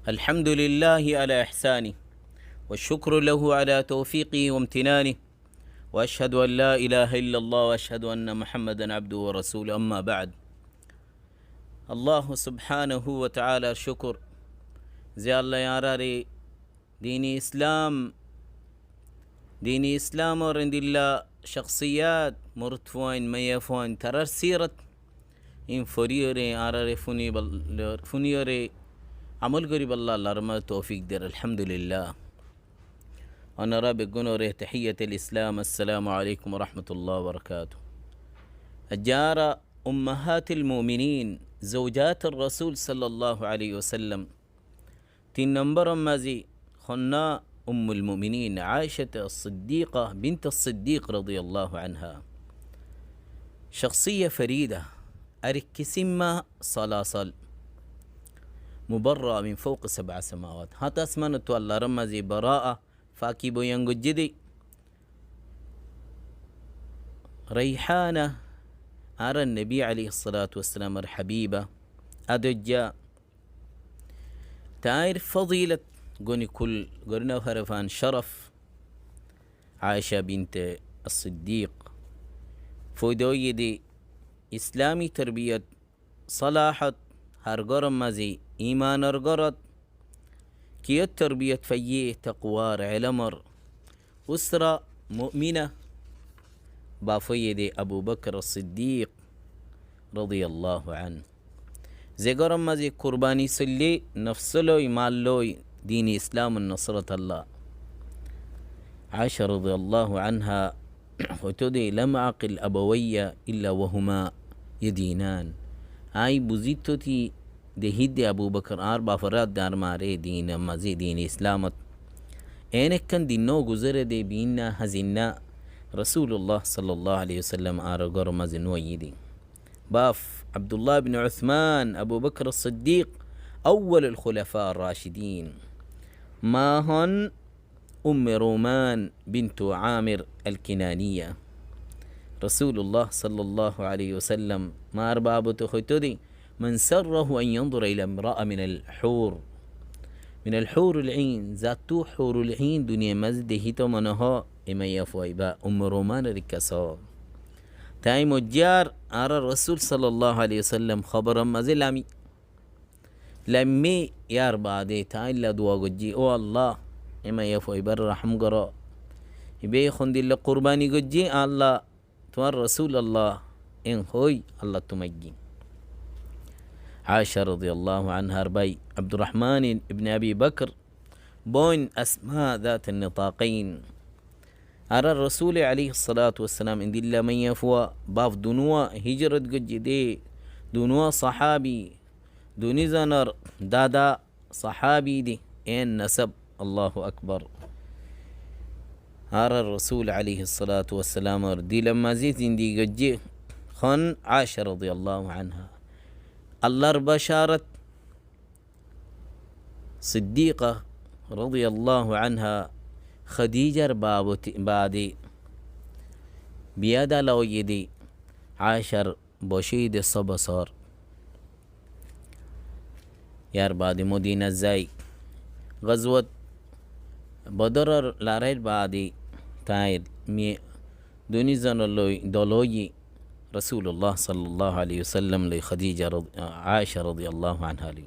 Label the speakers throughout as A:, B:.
A: الحمد لله على إحسانه، والشكر له على توفيقه وامتنانه، وأشهد أن لا إله إلا الله، وأشهد أن محمدا عبده ورسوله. أما بعد، الله سبحانه وتعالى شكر زي الله ياراري ديني إسلام ورند الله شخصيات مرتفوين ميفوين ترى سيرة إن فريوري آراري فنيوري عمل قريب الله لرما توفيق در. الحمد لله. أنا رابق قنوري تحية الإسلام. السلام عليكم ورحمة الله وبركاته. الجارة أمهات المؤمنين زوجات الرسول صلى الله عليه وسلم تنمبر مازي خنا أم المؤمنين عائشة الصديقة بنت الصديق رضي الله عنها، شخصية فريدة أركسمة صلاصل مبرأة من فوق 7 سماوات. هات أسمان تولى رمزي براءة فاكي بو ينجدي ريحانة أرى النبي عليه الصلاة والسلام الحبيبة أدجا تعرف فضيلة قوني كل قرنا وهرفان شرف عائشة بنت الصديق فودوي دي إسلامي تربية صلاحت هرقرم مزي إيمان أرقرت كي التربية فيه تقوار علمر أسرة مؤمنة بافيدي أبو بكر الصديق رضي الله عنه زي قرم مزي قرباني سلي نفسلوي مالوي دين إسلام النصرة الله. عائشة رضي الله عنها وتدي لم أعقل أبوية إلا وهما يدينان. هاي بزيتوتي دي هدي أبو بكر 4 فرات دار ماري دين مزي دين إسلامت إنك كان دينو گزر دي بينا هزينا رسول الله صلى الله عليه وسلم آرقر مزن ويدي باف عبد الله بن عثمان أبو بكر الصديق أول الخلفاء الراشدين، ماهن أم رومان بنت عامر الكنانية. رسول الله صلى الله عليه وسلم ما أربابته خطدي من سره أن ينظر إلى امرأة من الحور العين ذاتو حور العين دنيا مزده تمنها إما يفويبا أم رومان ركسا تايم الجار أرى الرسول صلى الله عليه وسلم خبر مزلامي لمي يار بعدي تاين لا دوا جي او الله إما يفويبا رحم قرا يبي خندي قرباني جي الله توار رسول الله إن خوي الله تمجي. عائشة رضي الله عنها ربي عبد الرحمن ابن أبي بكر بون أسماء ذات النطاقين. أرى الرسول عليه الصلاة والسلام إن دل من يفوى باف دنوا هجرة جدي دنوا صحابي دوني زنر دادا صحابي دي إن نسب الله أكبر. أرى الرسول عليه الصلاة والسلام دي لما زيت دي جدي خن عائشة رضي الله عنها الله بشارة صديقة رضي الله عنها خديجة بادي بيادا لو يدي عاشر بشيد الصبصار يار بادي مدينة زي غزوة بدر لاريد بادي تايد مي دوني زنلوي دولوي رسول الله صلى الله عليه وسلم لخديجة عائشة رضي الله عنها لي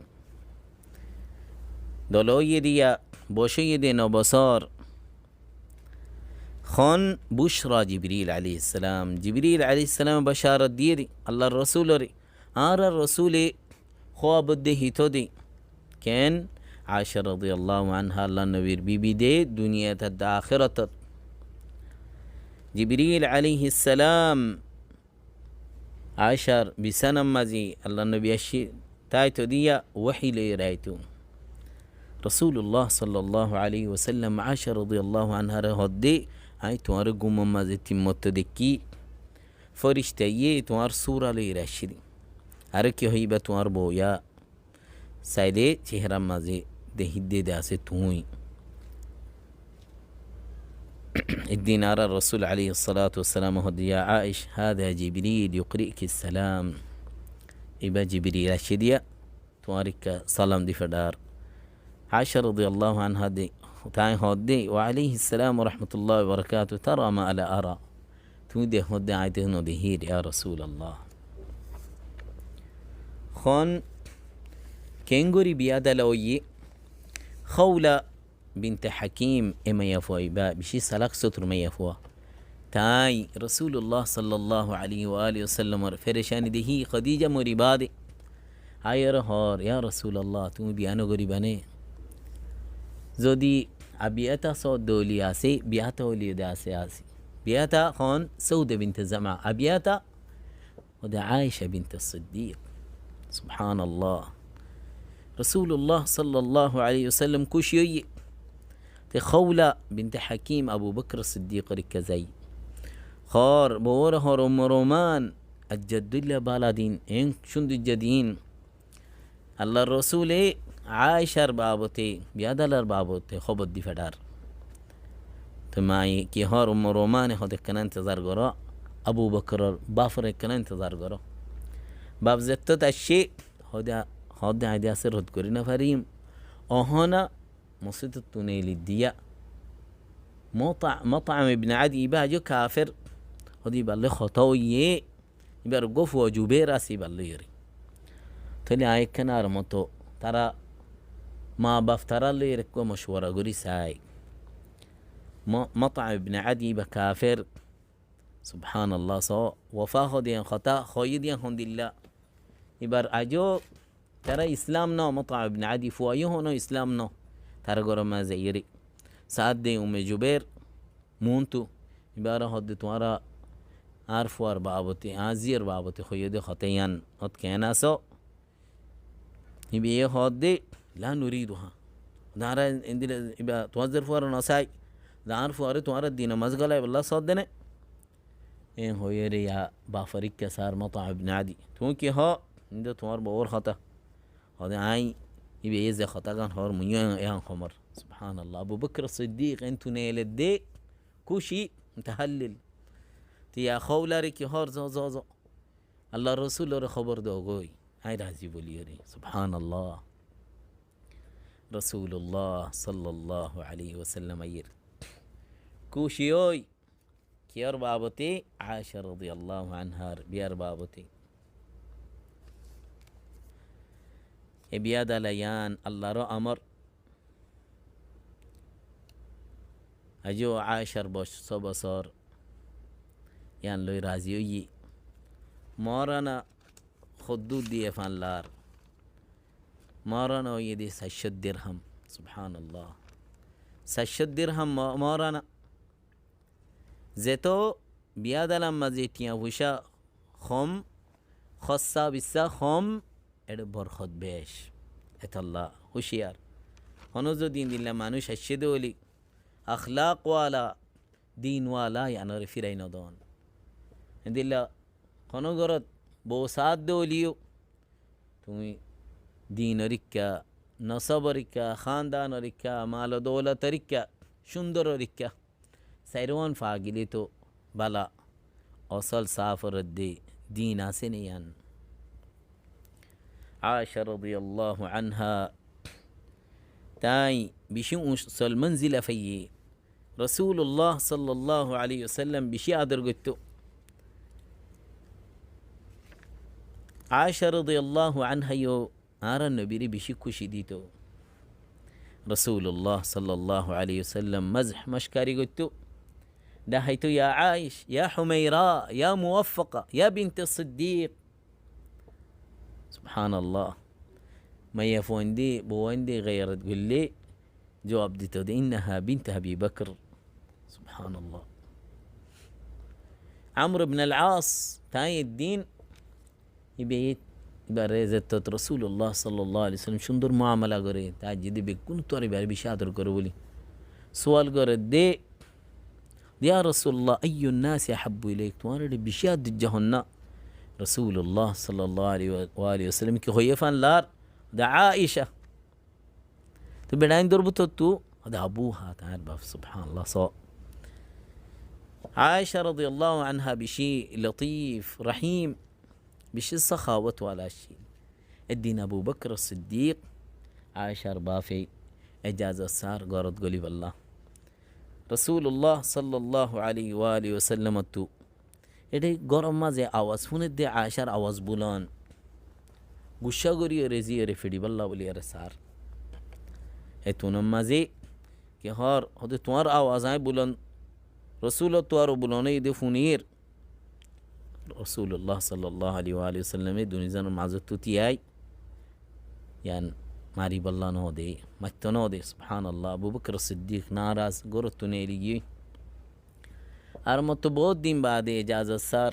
A: دولوي دي بوشي دي نبصار خون بشرى جبريل عليه السلام. جبريل عليه السلام بشارة ديري الله الرسول ري آر الرسول خواب ده تودي كان عائشة رضي الله عنها الله نبير بيبي دي دنيا تد آخرة. جبريل عليه السلام عشر بسنة مزي الله النبي الشي تايتو دي وحي لي رايتو رسول الله صلى الله عليه وسلم. عائشة رضي الله عنها رهدي هاي توار قوم مزي تموت دكي فرشتي توار سورة لي راشدي هركي هيبة توار بويا سايدي چهرا مزي دهدي داسي توي الدينار الرسول عليه الصلاة والسلام هدي يا عائش هذا جبريل يقرئك السلام. إبا جبريل الشدية توارك سلام دي فدار عائشة رضي الله عنها دي تاي هودي وعليه السلام ورحمة الله وبركاته ترى ما لا أرى تودي هودي عيدهن دهير يا رسول الله خون كينغوري بيادا لوي خولة بنت حكيم إما يفوي با بشي سلاك ستر ما يفوا تاي رسول الله صلى الله عليه وآله وسلم فرشان دهي خديجة مريبادي هاي رهار يا رسول الله تو بيانو غريباني زودي أبياتا صوت دولي آسي بياتا ولي داسي آسي بياتا خون سودة بنت زمع أبياتا ودا عائشة بنت الصديق سبحان الله رسول الله صلى الله عليه وسلم كوشيي تخولة بنت حكيم أبو بكر الصديق ركزي خار بورها أم رومان الجد الله بالادين إن شند الجدين الله الرسول عائشة بابوتي بياد بابوتي خبط دي فدار تماي كي هار أم رومان هذا كان انتظار قرا أبو بكر بافر كان انتظار قرا باب زتت الشيء هذا عادي أسر هدكرنا فريم أهنا مصيت التونيل الديا مطعم ابن عدي باجو كافر هدي بالله خطويه يبقى رقوف وجوبير اسي بالله يري تلي اي كنار متو ترى ما بفتر اللي يركو مشورة قري ساي مطعم ابن عدي بكافر سبحان الله صو وفاه دين خطا خويد ين هند الله يبقى اجو ترى اسلامنا مطعم ابن عدي فوايه نو اسلامنا ترى قرا ما زيري سعد دي ام جبير مونتو يبقى هد توارا عارفوا بابوتي ازير بابوتي خويد خطيان هد كيناسو يبقى هد لا نريدها دارا عندنا يبقى توزر فور نساي دار فور توارا دين مزغله بالله صدنه ان هو يا بافريك كسار مطعم ابن عدي تونكي ها عند توار بور خطا هذا عاي يبقى يزي خطا كان هور منيو يان خمر سبحان الله ابو بكر الصديق انتو نيلدي كوشي متهلل تيا خولارك هور زو الله الرسول خبر دوغوي هاي رازي بوليوري سبحان الله رسول الله صلى الله عليه وسلم ير كوشيوي كيار بابتي عائشة رضي الله عنها بيار بابتي بيادا ليان الله رو أمر أجو عاشر باش صبا صار يان لوي رازيوي مارانا خدود دي فان لار مارانا ويدي سشد درهم سبحان الله سشد درهم مارانا زيتو بيادا لما زيتيا وشا خم خصا بسا خم ادبر خد بيش ات الله هوشيار هنوزو دين دي مانوش الشدولي اخلاق والا دين والا يعني رفيرين دون عندي الله خنو غرد بوسات دوليو تومي دين ركا نصب ركا خاندان ركا مال دولة ركا شندر ركا سيروان فاقليتو بلا أصل سافر الدي دينا سنيان عائشة رضي الله عنها تاي بشي أصل منزل في رسول الله صلى الله عليه وسلم بشي أدر قلتو عائشة رضي الله عنها يو أرى النبي بشي شديتو رسول الله صلى الله عليه وسلم مزح مشكاري قلتو دهيتو يا عايش يا حميراء يا موفقة يا بنت الصديق سبحان الله ما يفوندي بوندي غيرت قل لي جواب ديتو دي إنها بنت أبي بكر سبحان الله عمرو بن العاص تاي الدين يبيت رزت رسول الله صلى الله عليه وسلم شندر معاملة قري تاجدي بكون توري بار بشادر قرولي سؤال قري دي يا رسول الله أي الناس أحب إليك توارد بشاد جهنم رسول الله صلى الله عليه وآله وسلم كي خيفان لار ده عائشة تبدأين دربطتو هذا أبوها تعرف سبحان الله صو عائشة رضي الله عنها بشيء لطيف رحيم بشي السخاوة ولا شيء الدين أبو بكر الصديق عائشة ربافي এজাজত সার গরত গলি বল্লা রসুল্লাহ সাল্লাল্লাহু আলাইহি ওয়া আলিহি ওয়াসাল্লাম তু এটাই গরম মাঝে আওয়াজ শুনে দে আয়সার আওয়াজ বুলন গুসা করিয়ে রেজি রে ফিডি বল্লা বলি আরে সার এ তুনম মাঝে কি হর হতে তোমার আওয়াজ আয় বুলন রসুল তোয়ারও বুলনে দে ফুনির রসুল্লাহ সাল্লাল্লাহু আলাইহি ওয়া আলিহি ওয়াসাল্লামে দুনিজানের মাঝে তুতিয়াই ইয়ান মারি বল্লা ন দে মাত্য ন দে সুবহানাল্লাহ আবু বকর সিদ্দিক নারাজ গরত নে লিগি আর মতো বহুত দিন বাদে এজাজত সার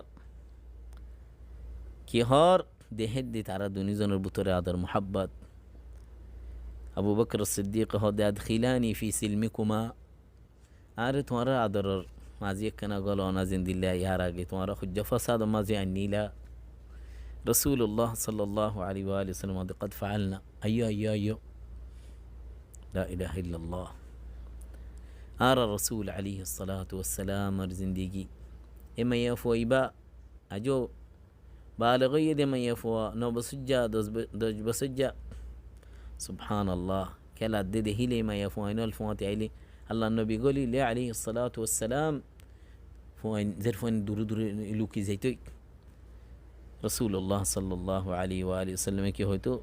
A: কি হর দেহের দি তারা দুনিজনের ভিতরে আদর মোহাব্বত আবু বকর সিদ্দিক হদে আদখিলানি ফি সিলমিকুমা আরে তোমার আদরের মাঝে একখানা গল অনাজিন দিল্লা ইয়ার আগে তোমার খুজ্জা ফাসাদ মাঝে আনিলা রসুল্লাহ সাল্লাল্লাহু আলাইহি ওয়া আলিহি ওয়াসাল্লাম قد فعلنا أيو أيو أيو لا إله إلا الله آر الرسول عليه الصلاة والسلام আর জিন্দিগি এমা ইয়াফু ইবা আজো بالغية دي ما يفوا نو بسجة دوج بسجة سبحان الله كلا دي هيلي ما يفوا إنه الفوات علي الله النبي يقولي لي عليه الصلاة والسلام فوين زرفوين دور دور لوكي زيتوي رسول الله صلى الله عليه وآله وسلم كي هوتو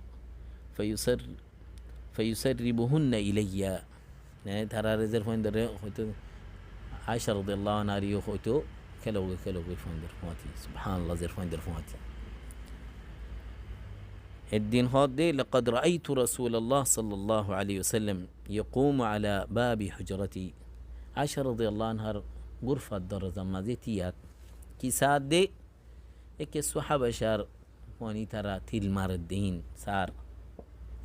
A: فيسربهن إلي يعني ترى زرفوين در هوتو عائشة رضي الله عنها ريو هوتو كلو فوين در فواتي سبحان الله زرفوين در فواتي الدين هادي لقد رأيت رسول الله صلى الله عليه وسلم يقوم على باب حجرتي عائشة رضي الله عنها غرفة درزة مازيتيات كي ساد دي एक الصحابة شار واني ترى تيل مار الدين صار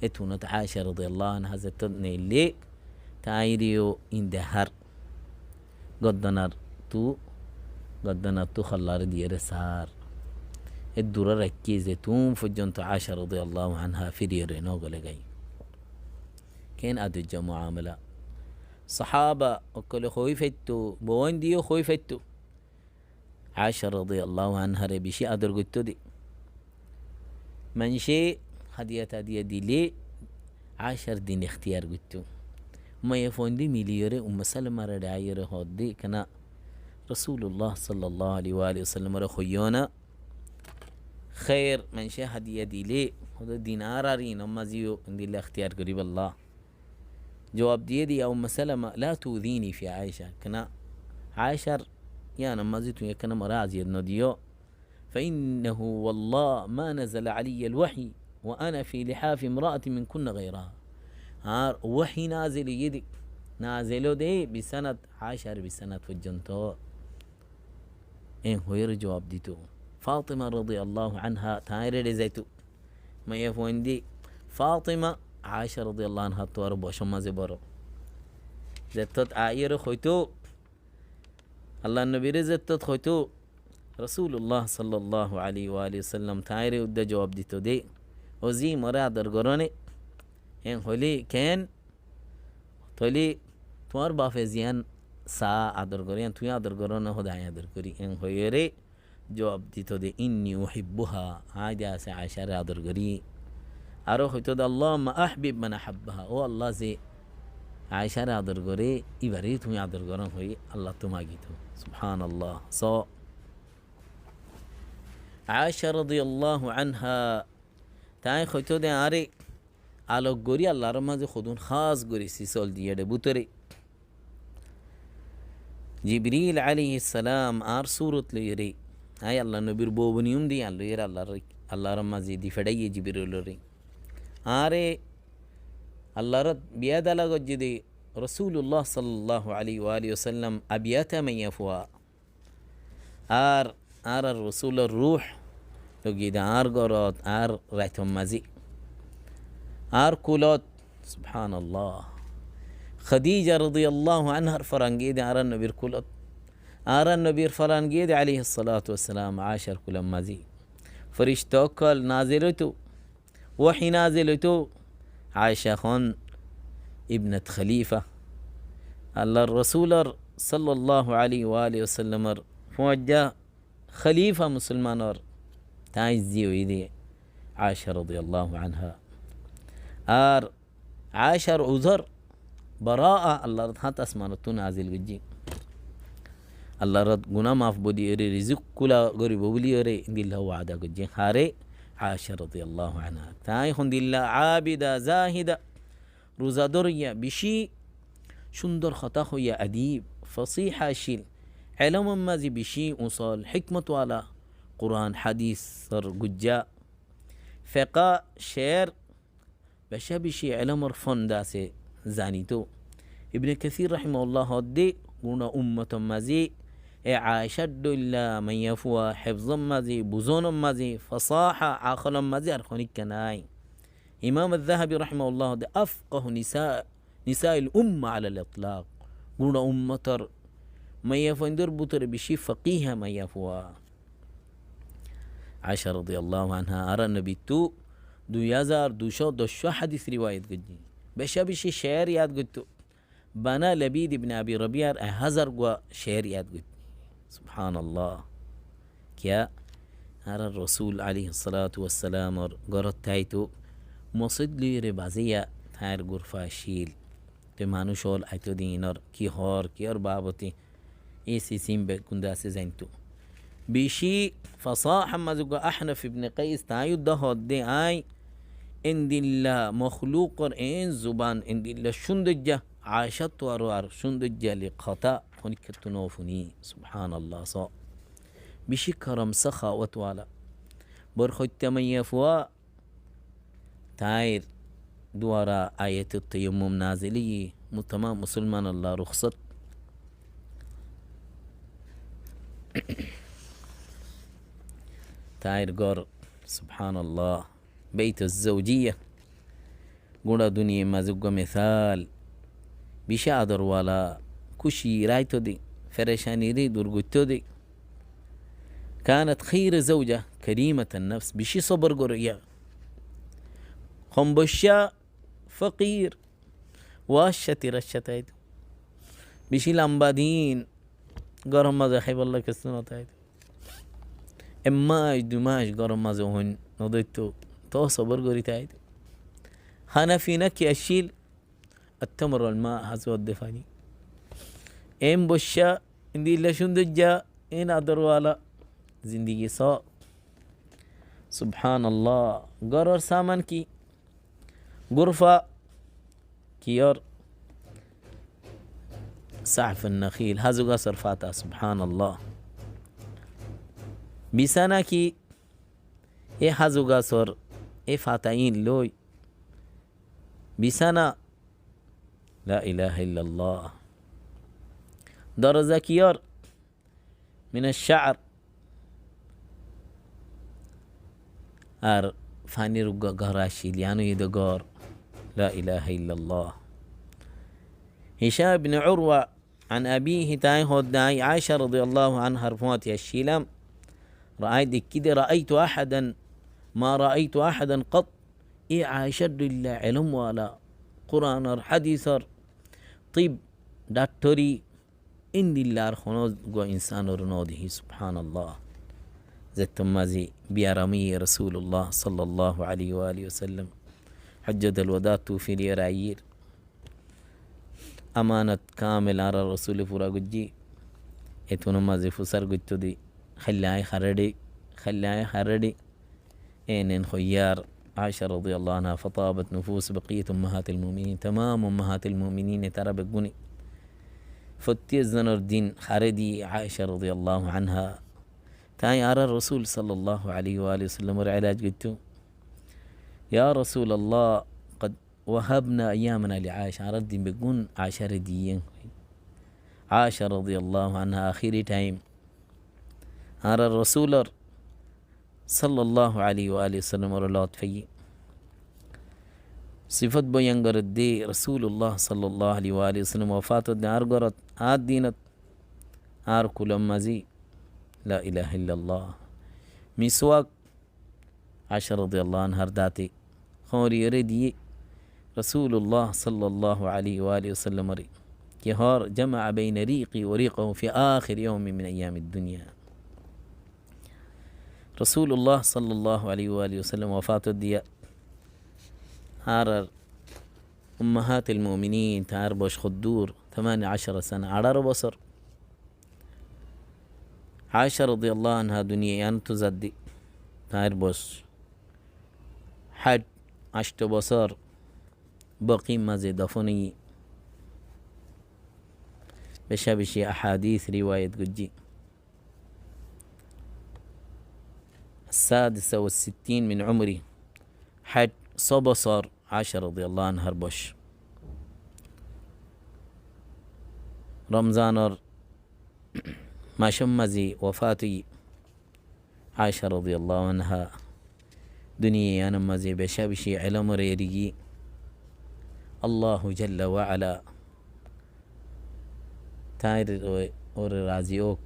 A: اتونت عائشة رضي الله عنها زتني اللي تايريو اندهر قدنر تو خلار دير صار الدورة ركيزة توم فجنت عائشة رضي الله عنها في دير نوغل جاي كان أدج معاملة صحابة وكل خويفتو بوين ديو خويفتو عائشة رضي الله عنها ربيشي أدر قلت دي من شيء هدية دي لي 10 دين اختيار قلتو ما يفون دي مليوري سلمة ردعيري هودي كنا رسول الله صلى الله عليه وآله وسلم رخيونا خير من شيء هدية دي لي هذا دينار رين زيو عندي الله اختيار قريب الله جواب دي يا سلمة لا تؤذيني في عائشة كنا عائشة يا نمازيتو يكنا مرازي النوديو فإنه والله ما نزل علي الوحي وأنا في لحاف امرأة من كن غيرها وحي نازل يدي نازلو دي بسنة 10 بسنة فجنتو هو جواب ديتو فاطمة رضي الله عنها تاير زيتو ما يفوين دي فاطمة 10 رضي الله عنها توارب وشما زبارو زيتوت عاير خويتو الله النبي رزت خويتو رسول الله صلى الله عليه وآله وسلم تاير ودا جواب ديتو دي وزي مرا درغروني هولي كان تولي توار بافزيان سا ادرغوريان تويا ادرغرونه هدا ادرغوري هويري جواب ديتو دي اني احبها عادي اسا 10 ادرغري ارو خويتو اللهم احبب من احبها والله زي 10 ادرغوري يبري تويا ادرغرون هوي الله تماغيتو سبحان الله عائشة رضي الله عنها تاي خويتو دي اري আলোক গরি আল্লাহর মাঝে খুদুন খাস গরি সিসল দিয়ে বুতরে জিবরিল আলাইহিস সালাম আর সূরত লইরে আই আল্লাহ নবীর বউবনিয়ম দি আল্লাহর আল্লাহর মাঝে দি ফেডাইয়ে জিবরিল রে আরে আল্লাহর বিয়াদালা গজ্জি রাসূলুল্লাহ সাল্লাল্লাহু আলাইহি ওয়া আলিহি ওয়াসাল্লাম আবিয়াতা মাইয়াফওয়া আর রাসূলের রূহ লগি আর গরত আর রাইতম মাঝে আর কুলত সুবহানাল্লাহ খাদিজা রাদিয়াল্লাহু আনহা ফরাঙ্গি দে আর নবীর কুলত আর নবীর ফরাঙ্গি দে আলাইহিস সালাতু ওয়াস সালাম 10 কুলম মাজি ফরিশতা কল নাজিল হইতো ওহী নাজিল হইতো আয়েশা খান ইবনত খলিফা আল্লাহর রাসূলর সাল্লাল্লাহু আলাইহি ওয়া আলিহি ওয়াসাল্লামর ফুয়াজ্জা খলিফা মুসলমানর তাইজি হইদে আয়েশা রাদিয়াল্লাহু আনহা আর আয়েশার উযর براءة الله رد هات أسمانتو نازل بجي الله رد گناه معاف بودي اري رزق كلا غريب بولي اري دي الله وعدا گجي هاري عائشة رضي الله عنها تاي خند الله عابدة زاهدة روزادوريا بشي شندر خطاه يا أديب فصيحة شيل علم مازي بشي وصال حكمة على قرآن حديث صر ججاء فقه شعر بشا بشي علم رفن داسي زانيتو ابن كثير رحمه الله هدي قلنا أمة مازي عائشة إلا من يفوى حفظ مازي بزون مازي فصاحة عاقل مازي أرخوني كناي إمام الذهبي رحمه الله هدي أفقه نساء الأمة على الإطلاق قلنا أمة من يفوى اندر بطر بشي فقيها من يفوى عائشة رضي الله عنها أرى النبي تو 2200 حديث رواية قدي بشا بشي شعر ياد قدتو بنا لبيد ابن أبي ربيع 1000 شعر ياد قد سبحان الله كيا أرى الرسول عليه الصلاة والسلام قرد تايتو مصد لي ربازية هاير غرفة شيل تمانو شول ايتو دينار كي هور كي أربابتي إيسي سيمبه كنداس زينتو بشي فصاحة مزوغا أحنف ابن قيس تايو دهود دي آي اند الله مخلوق ان زبان اند الله شندجة عاشت وروار شندجة لقطاء هناك تنوفني سبحان الله صا بشي كرم سخا وتوالا برخوت تمية فوا تاير دوارا آية التيمم نازلي تمام مسلمان الله رخصت تاير قر سبحان الله بيت الزوجية قولا دنيا ما زوجة مثال بشادر ولا كشي رايتو دي فرشاني دي درقوتو دي كانت خير زوجة كريمة النفس بشي صبر قرية خنبشا فقير واشتي رشتايد بشي لامبادين قرم ماذا حيب الله كسنة تايد اما دماش قرم ماذا هن نضيتو تو صبر قري تايد خانا في نكي الشيل التمر والماء هزو الدفاني ام بشا اندي الله شندجا ان ادروالا زندگی سا سبحان الله قرر سامن کی غرفة كيار سعف النخيل هزو قصر فاتا سبحان الله بسانا کی اي هزو قصر اي فاتاين لوي بسانا لا إله إلا الله درزا كيار من الشعر ار فاني رقا قراشي ليانو يدقار لا إله إلا الله هشام بن عروة عن أبيه تاي هوداي عائشة رضي الله عنها رفواتي الشيلام رأيت كده رأيت أحدا ما رأيت أحدا قط إيه عائشة لله علم ولا قرآن حديث طيب دكتوري إن الله خنوز جو إنسان رنوده سبحان الله زت مازي بيرامي رسول الله صلى الله عليه وآله وسلم حجة الوداع توفي لي رايير أمانة كامل على الرسول فرا قجي اتون مازي فسر قجتو دي خلاي خردي إنن خيار عائشة رضي الله عنها فطابت نفوس بقية أمهات المؤمنين تمام أمهات المؤمنين ترى بقوني فتي الزنر الدين خردي عائشة رضي الله عنها تاي أرى الرسول صلى الله عليه وآله وسلم والعلاج قلت يا رسول الله قد وهبنا أيامنا لعائشة أردي بقون عشر ديين عائشة رضي الله عنها آخر تايم أرى الرسول صلى الله عليه وآله وسلم ورلات في صفت بينقر الدي رسول الله صلى الله عليه وآله وسلم وفاة الدار قرت دينت كل مزي لا إله إلا الله مسواك عائشة رضي الله عنها هرداتي خوري يردي رسول الله صلى الله عليه وآله وسلم كهار جمع بين ريقي وريقه في آخر يوم من أيام الدنيا رسول الله صلى الله عليه وآله وسلم وفاة الدياء هارر أمهات المؤمنين تعربش خدور 18 سنة عرار بصر. عائشة رضي الله عنها دنيا تزدي تعربش حد عشت بصر باقي ما زي دفني بشي أحاديث رواية قجي. 66 من عمري حد صبصر عائشة رضي الله عنها هربش رمضان ما شمزي وفاتي عائشة رضي الله عنها دنيا أنا مزي بشي علم ريري الله جل وعلا تاير اور رازيوك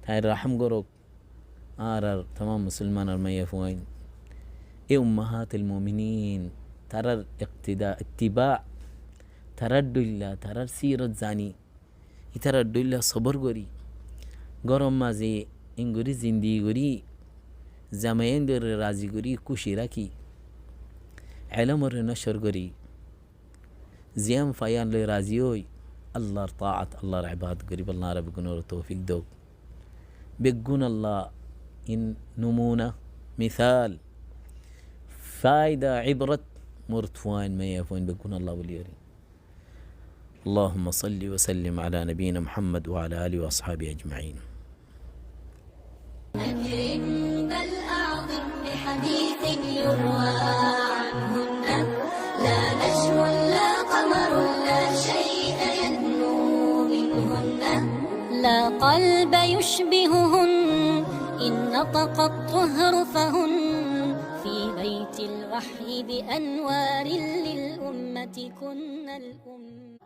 A: تاير رحم قروك تمام مسلمان الميفوين أمهات المؤمنين ترى اقتداء اتباع تردل ترى سيرة زاني يتردل صبر قري قرم ما زي انقري زندي قري زمين در رازي قري كوشي راكي علم نشر قري زيام فيان لي رازيوي الله طاعة الله عباد قريب الله رب نور التوفيق دوك بيقون الله إن نمونة مثال فايدة عبرة مرتفوين ما يفوين بيقون الله واليوري. اللهم صل وسلم على نبينا محمد وعلى آله وأصحابه أجمعين.
B: أكرم بل أعظم بحديث يروى عنهن لا نجم لا قمر لا شيء يدنو منهن لا قلب يشبههن إن نطق الطهر فهن في بيت الوحي بأنوار للأمة كن الأم.